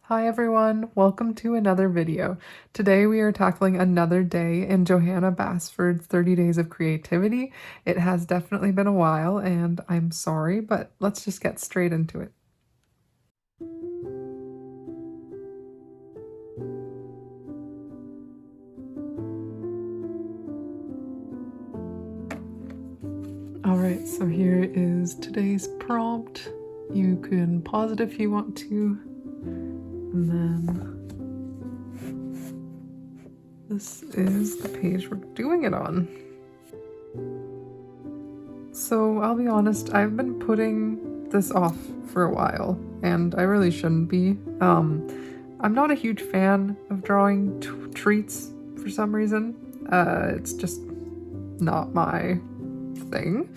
Hi everyone, welcome to another video. Today we are tackling another day in Johanna Basford's 30 Days of Creativity. It has definitely been a while and I'm sorry, but let's just get straight into it. Alright, so here is today's prompt. You can pause it if you want to, and then this is the page we're doing it on. So I'll be honest, I've been putting this off for a while, and I really shouldn't be. I'm not a huge fan of drawing treats for some reason. It's just not my thing.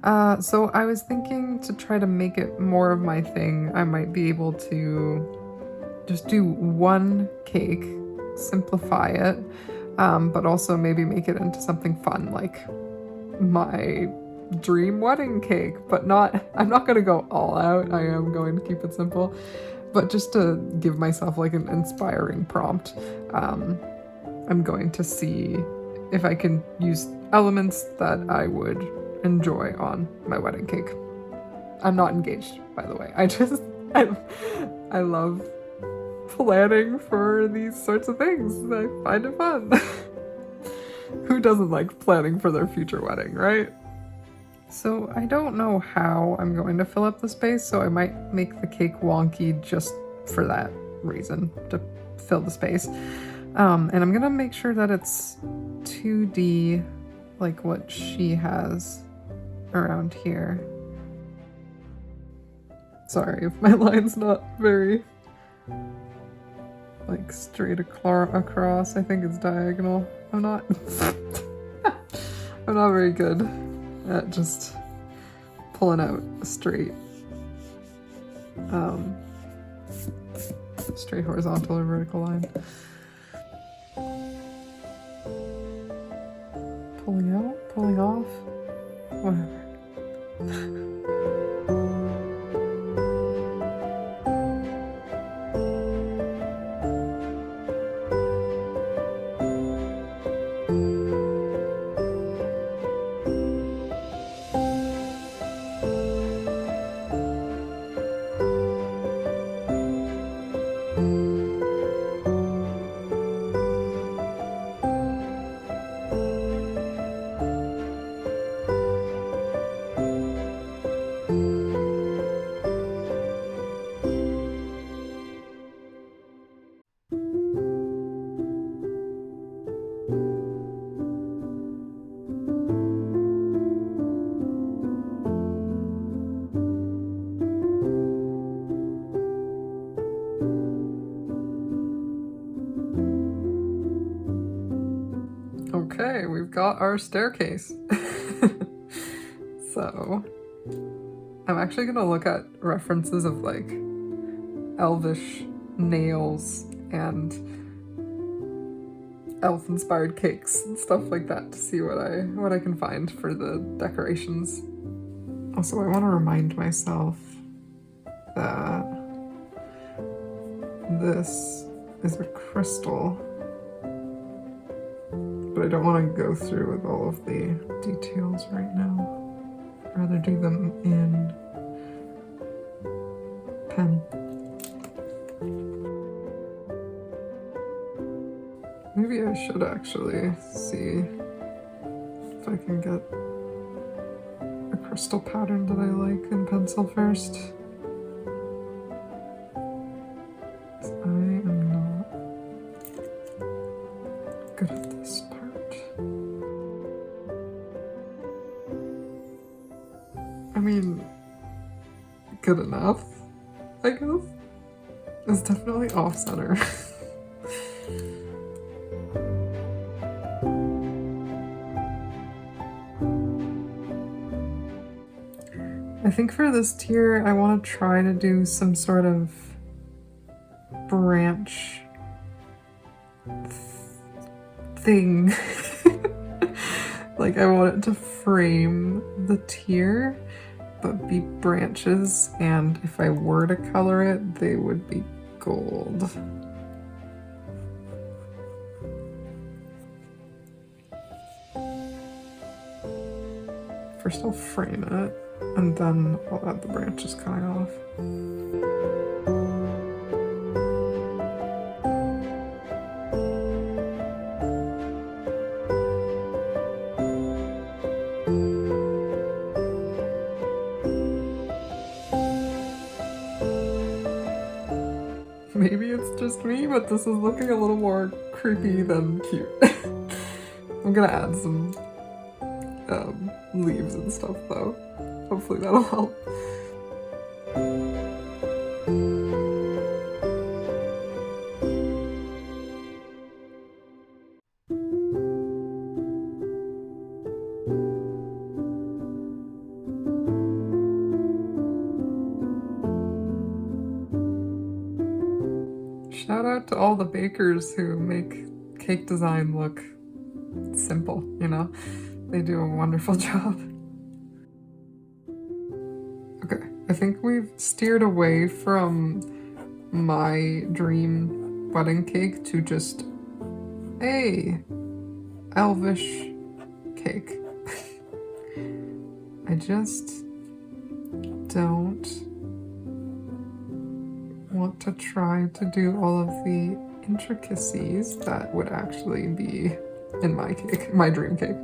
So I was thinking to try to make it more of my thing. I might be able to just do one cake, simplify it, but also maybe make it into something fun, like my dream wedding cake, but I'm not gonna go all out. I am going to keep it simple, but just to give myself like an inspiring prompt. I'm going to see if I can use elements that I would enjoy on my wedding cake. I'm not engaged, by the way. I love planning for these sorts of things. I find it fun. Who doesn't like planning for their future wedding, right? So I don't know how I'm going to fill up the space, so I might make the cake wonky just for that reason, to fill the space. And I'm gonna make sure that it's 2D, like what she has around here. Sorry if my line's not very like straight across. I think it's diagonal. I'm not I'm not very good at just pulling out a straight straight horizontal or vertical line. Pulling out, pulling off, whatever. Okay, we've got our staircase. So I'm actually gonna look at references of like elvish nails and elf-inspired cakes and stuff like that to see what I can find for the decorations. Also, I want to remind myself that this is a crystal, but I don't want to go through with all of the details right now. I'd rather do them in pen. Maybe I should actually see if I can get a crystal pattern that I like in pencil first. I am not good at this part. I mean, good enough, I guess. It's definitely off-center. I think for this tier, I want to try to do some sort of branch thing. Like I want it to frame the tier, but be branches, and if I were to color it, they would be gold. First I'll frame it, and then I'll add the branches coming off. Maybe it's just me, but this is looking a little more creepy than cute. I'm gonna add some leaves and stuff though. Hopefully that'll help. Shout out to all the bakers who make cake design look simple, you know? They do a wonderful job. Okay, I think we've steered away from my dream wedding cake to just a elvish cake. I just don't want to try to do all of the intricacies that would actually be in my cake, my dream cake.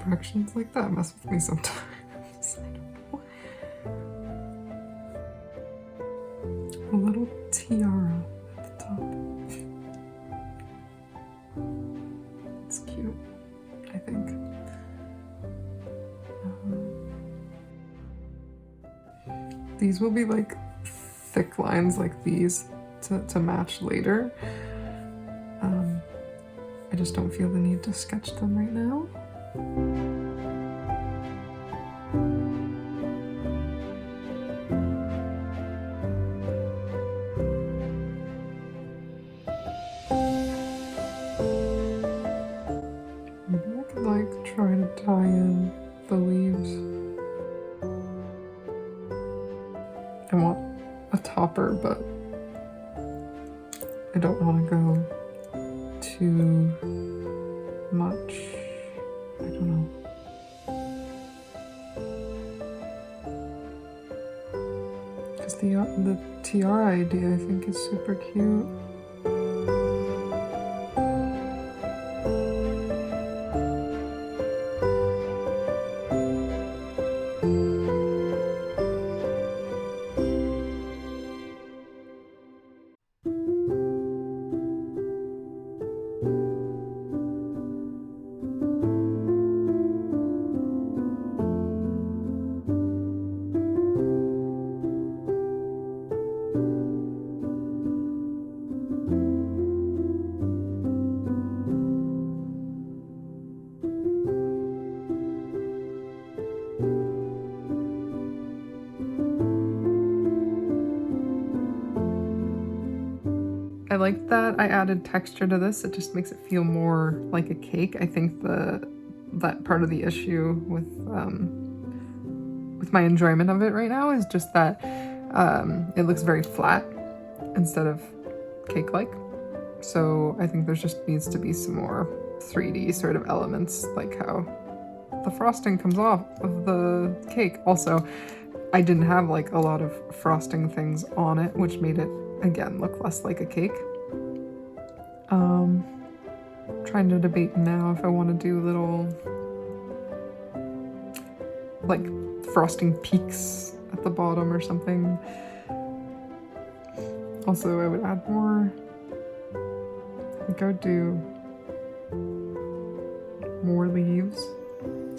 Directions like that mess with me sometimes. A little tiara at the top. It's cute, I think. These will be like thick lines like these to match later. I just don't feel the need to sketch them right now. Maybe I could like try to tie in the leaves. I want a topper, but I don't want to go too much. I don't know. Because the tiara idea I think is super cute. I like that I added texture to this. It just makes it feel more like a cake. I think that part of the issue with my enjoyment of it right now is just that it looks very flat instead of cake-like. So I think there just needs to be some more 3D sort of elements, like how the frosting comes off of the cake. Also, I didn't have like a lot of frosting things on it, which made it again look less like a cake. Trying to debate now if I want to do little like frosting peaks at the bottom or something. Also, I would add more. I think I would do more leaves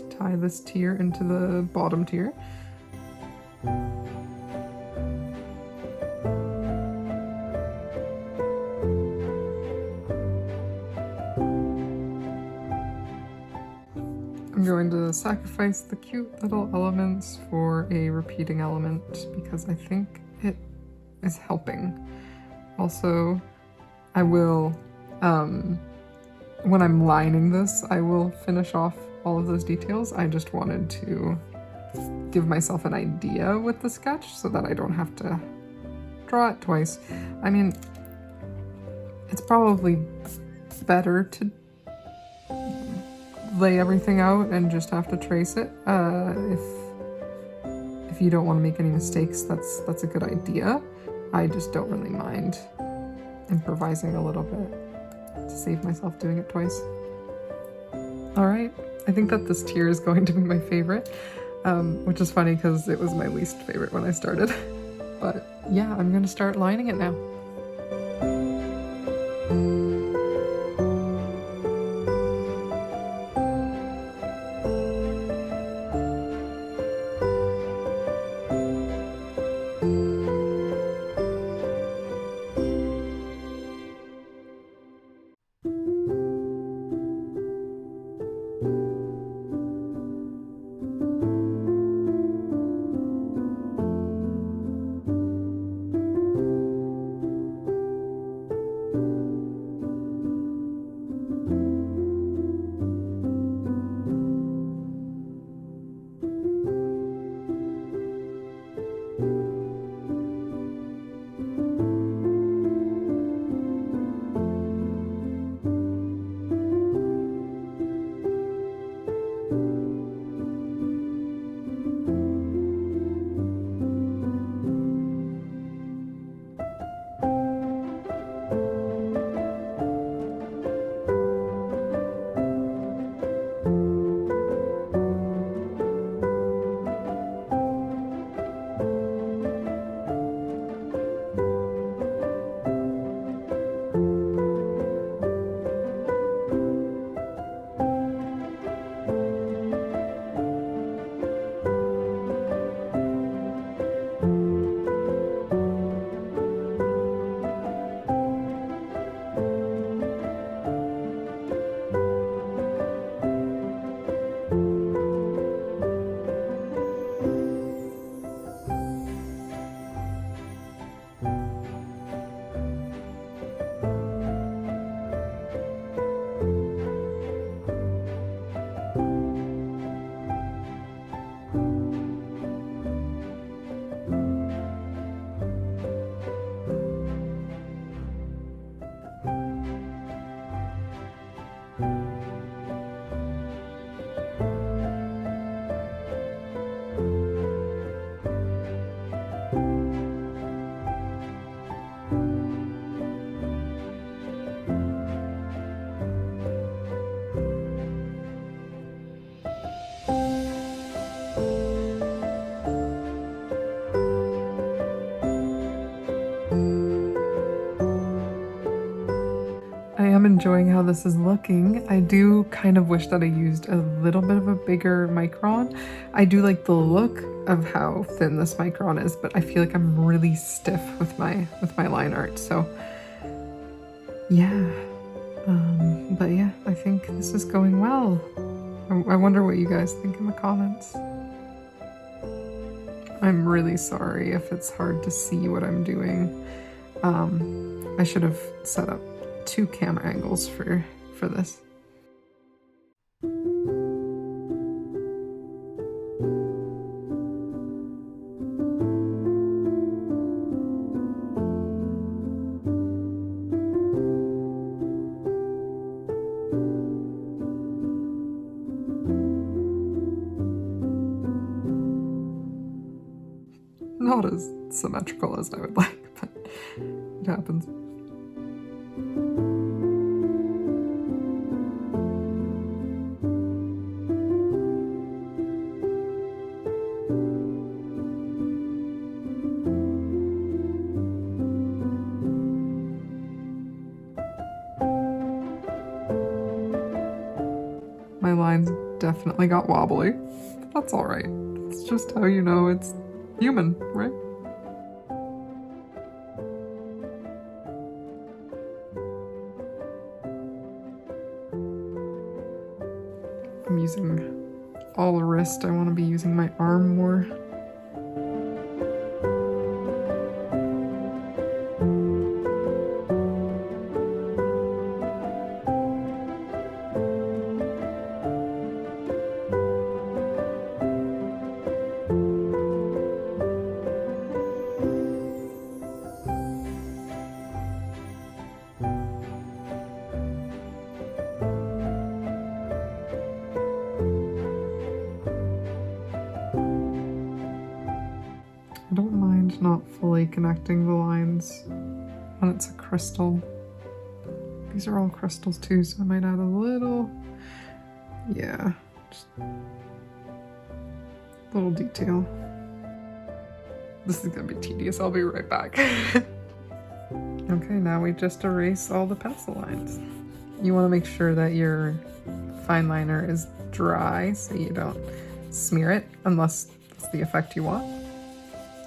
to tie this tier into the bottom tier. I'm going to sacrifice the cute little elements for a repeating element because I think it is helping. Also, I will, when I'm lining this, I will finish off all of those details. I just wanted to give myself an idea with the sketch so that I don't have to draw it twice. I mean, it's probably better to lay everything out and just have to trace it. If you don't want to make any mistakes, that's a good idea. I just don't really mind improvising a little bit to save myself doing it twice. Alright, I think that this tier is going to be my favorite, which is funny because it was my least favorite when I started. But yeah, I'm gonna start lining it now. I am enjoying how this is looking. I do kind of wish that I used a little bit of a bigger micron. I do like the look of how thin this micron is, but I feel like I'm really stiff with my line art. So yeah, but yeah, I think this is going well. I wonder what you guys think in the comments. I'm really sorry if it's hard to see what I'm doing. I should have set up 2 camera angles for this. Not as symmetrical as I would like, but it happens. My lines definitely got wobbly. That's alright. It's just how you know it's human, right? I'm using all wrist. I want to be using my arm more. I don't mind not fully connecting the lines when it's a crystal. These are all crystals too, so I might add a little, yeah, just a little detail. This is gonna be tedious, I'll be right back. Okay, now we just erase all the pencil lines. You wanna make sure that your fine liner is dry so you don't smear it unless it's the effect you want.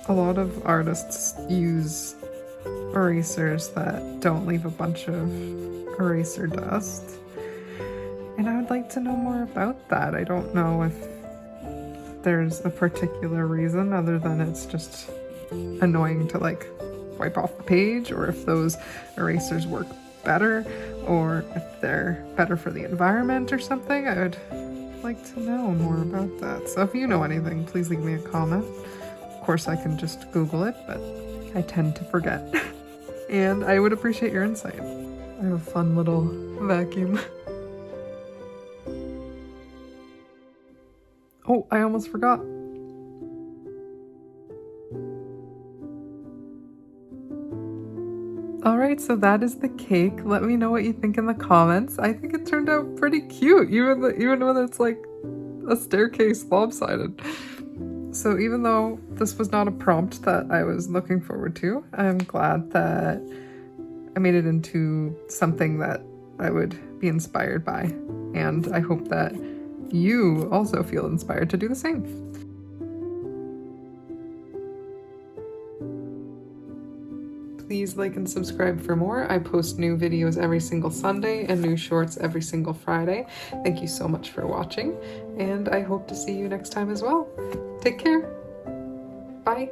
A lot of artists use erasers that don't leave a bunch of eraser dust, and I would like to know more about that. I don't know if there's a particular reason other than it's just annoying to like wipe off the page, or if those erasers work better, or if they're better for the environment or something. I would like to know more about that. So if you know anything, please leave me a comment. Of course, I can just Google it, but I tend to forget. And I would appreciate your insight. I have a fun little vacuum. Oh, I almost forgot. Alright, so that is the cake. Let me know what you think in the comments. I think it turned out pretty cute, even when it's like a staircase lopsided. So even though this was not a prompt that I was looking forward to, I'm glad that I made it into something that I would be inspired by. And I hope that you also feel inspired to do the same. Please like and subscribe for more. I post new videos every single Sunday and new shorts every single Friday. Thank you so much for watching, and I hope to see you next time as well. Take care. Bye.